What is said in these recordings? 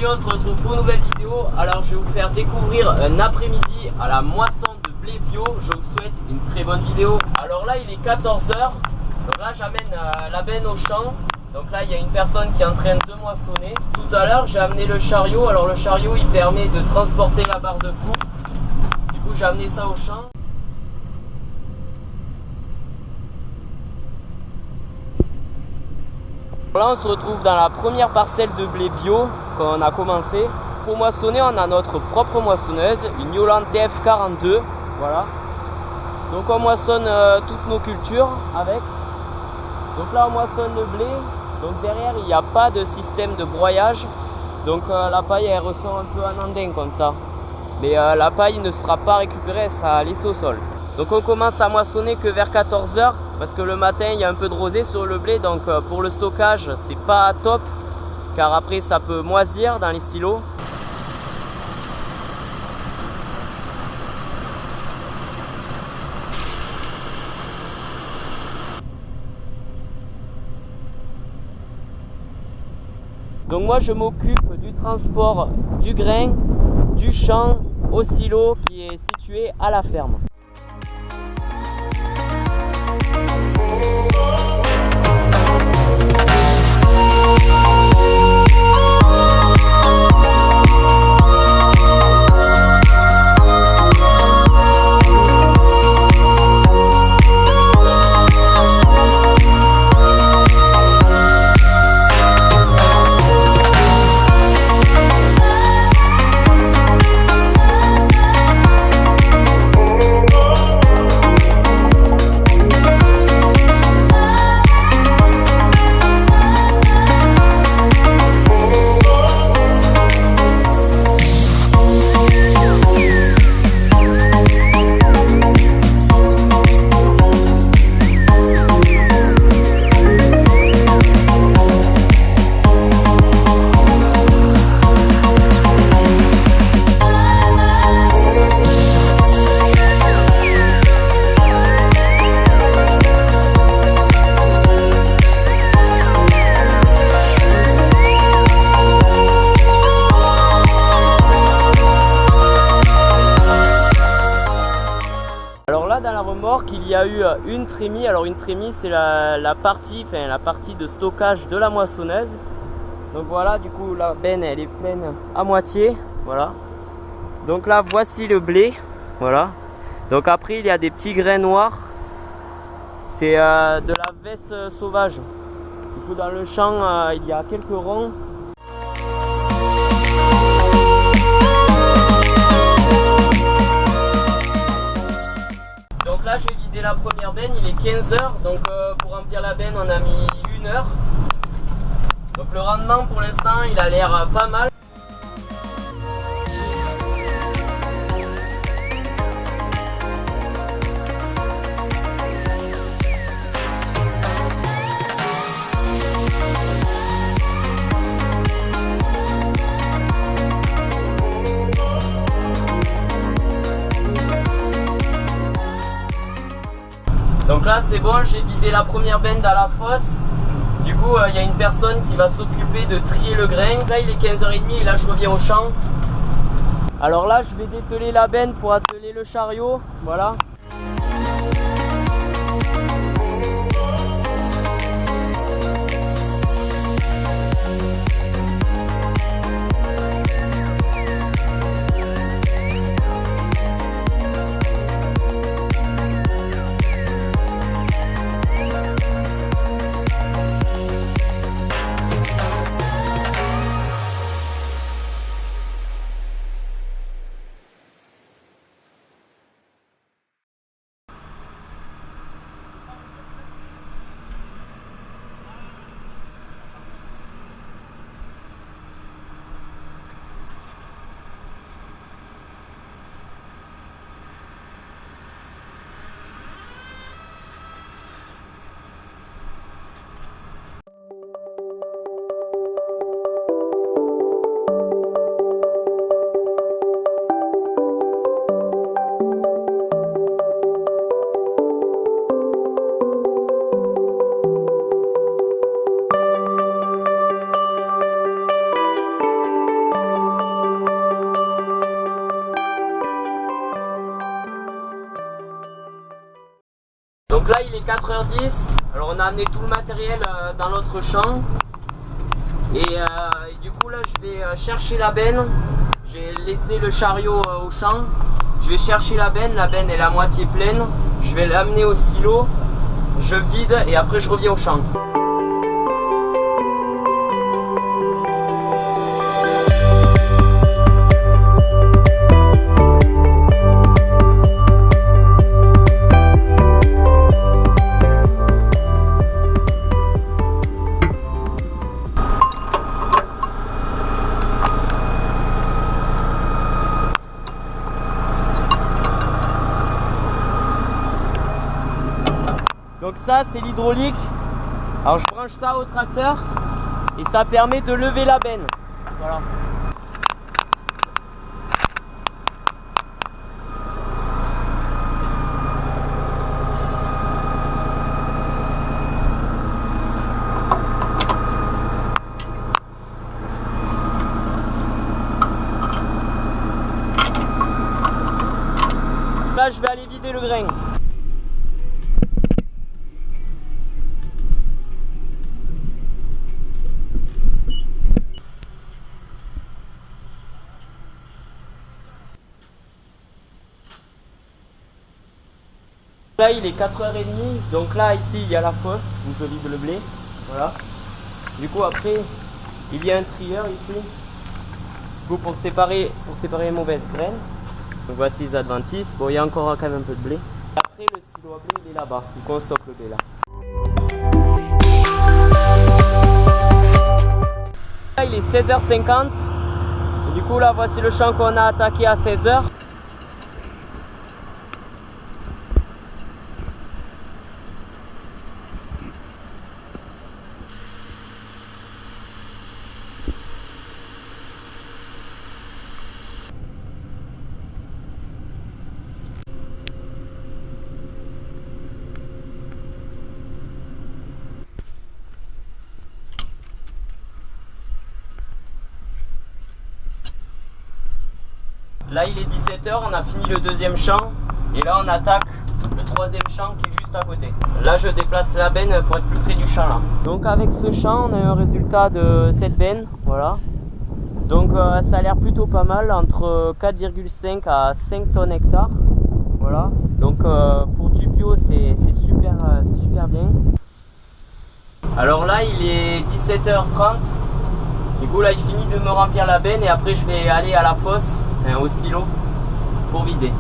Salut, on se retrouve pour une nouvelle vidéo. Alors je vais vous faire découvrir un après-midi à la moisson de blé bio. Je vous souhaite une très bonne vidéo. Alors là il est 14 h. Donc là j'amène la benne au champ. Donc là il y a une personne qui est en train de moissonner. Tout à l'heure j'ai amené le chariot. Alors le chariot il permet de transporter la barre de coupe. Du coup j'ai amené ça au champ. Là on se retrouve dans la première parcelle de blé bio qu'on a commencé. Pour moissonner on a notre propre moissonneuse, une Yolan TF42. Voilà. Donc on moissonne toutes nos cultures avec. Donc là on moissonne le blé. Donc derrière il n'y a pas de système de broyage. Donc la paille elle ressort un peu en andin comme ça. Mais la paille ne sera pas récupérée, elle sera laissée au sol. Donc on commence à moissonner que vers 14 h parce que le matin il y a un peu de rosée sur le blé, donc pour le stockage c'est pas top car après ça peut moisir dans les silos. Donc moi je m'occupe du transport du grain du champ au silo qui est situé à la ferme. Dans la remorque il y a eu une trémie. Alors une trémie c'est la partie de stockage de la moissonneuse. Donc voilà, du coup la benne elle est pleine à moitié. Voilà. Donc là voici le blé. Voilà. Donc après il y a des petits grains noirs. C'est de la vesse sauvage. Du coup dans le champ il y a quelques ronds. Donc là j'ai vidé la première benne, il est 15 h. Donc pour remplir la benne on a mis 1 heure. Donc le rendement pour l'instant il a l'air pas mal. Donc là c'est bon, j'ai vidé la première benne dans la fosse. Du coup il y a une personne qui va s'occuper de trier le grain. Là il est 15 h 30 et là je reviens au champ. Alors là je vais dételer la benne pour atteler le chariot. Voilà. Donc là il est 4h10, alors on a amené tout le matériel dans notre champ. Et du coup là je vais chercher la benne. J'ai laissé le chariot au champ. Je vais chercher la benne est à moitié pleine. Je vais l'amener au silo, je vide et après je reviens au champ. Donc ça c'est l'hydraulique. Alors je branche ça au tracteur et ça permet de lever la benne. Voilà. Là je vais aller vider le grain. Là il est 4h30, donc là ici il y a la fosse où je vide le blé, voilà. Du coup après il y a un trieur ici, du coup, pour séparer les mauvaises graines. Donc voici les adventices, bon il y a encore quand même un peu de blé. Après le silo à blé il est là-bas, du coup on stocke le blé là. Là il est 16h50, et du coup là voici le champ qu'on a attaqué à 16h. Là il est 17h, on a fini le deuxième champ et là on attaque le troisième champ qui est juste à côté. Là je déplace la benne pour être plus près du champ là. Donc avec ce champ on a eu un résultat de 7 bennes, voilà. Donc ça a l'air plutôt pas mal, entre 4,5 à 5 tonnes hectare. Voilà. Donc pour du bio c'est super bien. Alors là il est 17h30. Du coup là il finit de me remplir la benne et après je vais aller à la fosse, au silo, pour vider.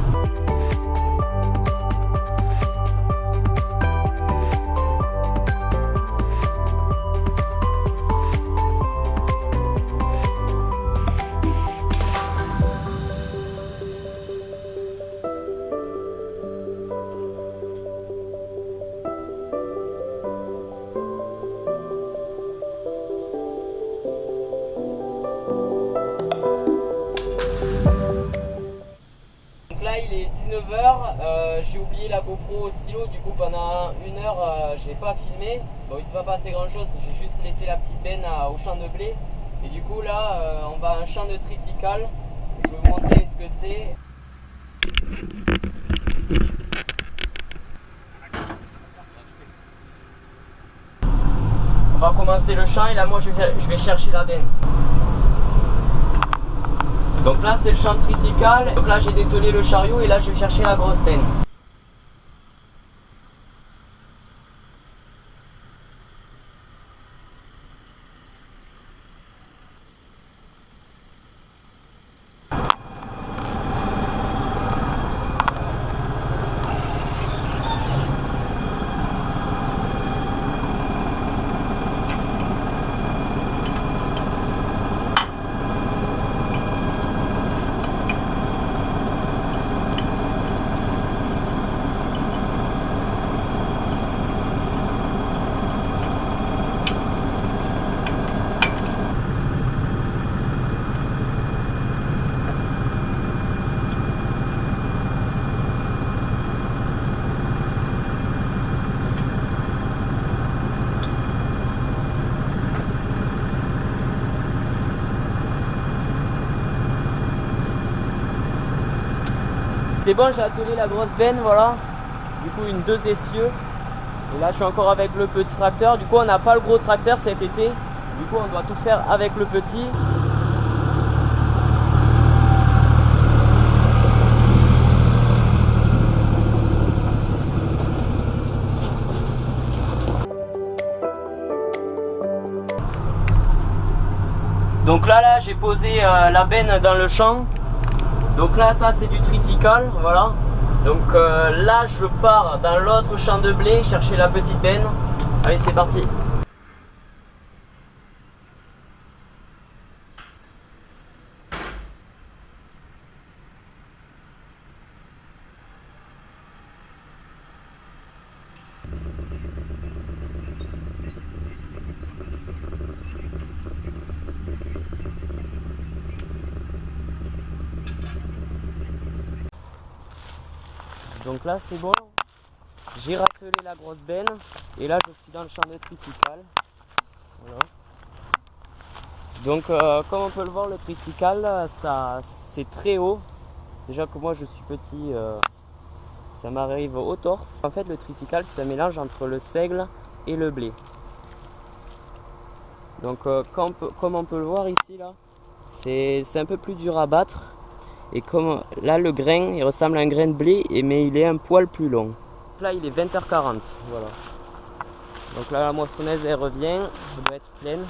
Là il est 19h, j'ai oublié la GoPro au silo, du coup pendant 1 heure j'ai pas filmé. Bon il s'est pas passé grand chose, j'ai juste laissé la petite benne au champ de blé. Et du coup là on va à un champ de triticale, je vais vous montrer ce que c'est. On va commencer le champ et là moi je vais chercher la benne. Donc là c'est le champ triticale, donc là j'ai dételé le chariot et là je vais chercher la grosse benne. C'est bon, j'ai attelé la grosse benne, voilà. du coup une 2 essieux. Et là je suis encore avec le petit tracteur. Du coup on n'a pas le gros tracteur cet été. Du coup on doit tout faire avec le petit. Donc là j'ai posé la benne dans le champ. Donc là ça c'est du triticale, voilà. Donc là je pars dans l'autre champ de blé chercher la petite benne. Allez c'est parti. Donc là c'est bon, j'ai raclé la grosse benne et là je suis dans le champ de triticale. Voilà. Donc comme on peut le voir, le triticale ça c'est très haut. Déjà que moi je suis petit, ça m'arrive au torse. En fait le triticale c'est un mélange entre le seigle et le blé. Donc comme on peut le voir ici là, c'est un peu plus dur à battre. Et comme là le grain il ressemble à un grain de blé mais il est un poil plus long. Là il est 20h40, voilà. Donc là la moissonneuse elle revient, elle doit être pleine.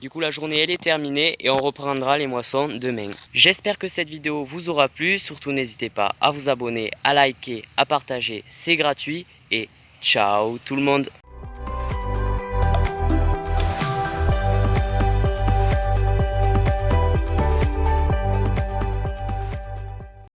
Du coup la journée elle est terminée et on reprendra les moissons demain. J'espère que cette vidéo vous aura plu. Surtout n'hésitez pas à vous abonner, à liker, à partager. C'est gratuit et ciao tout le monde.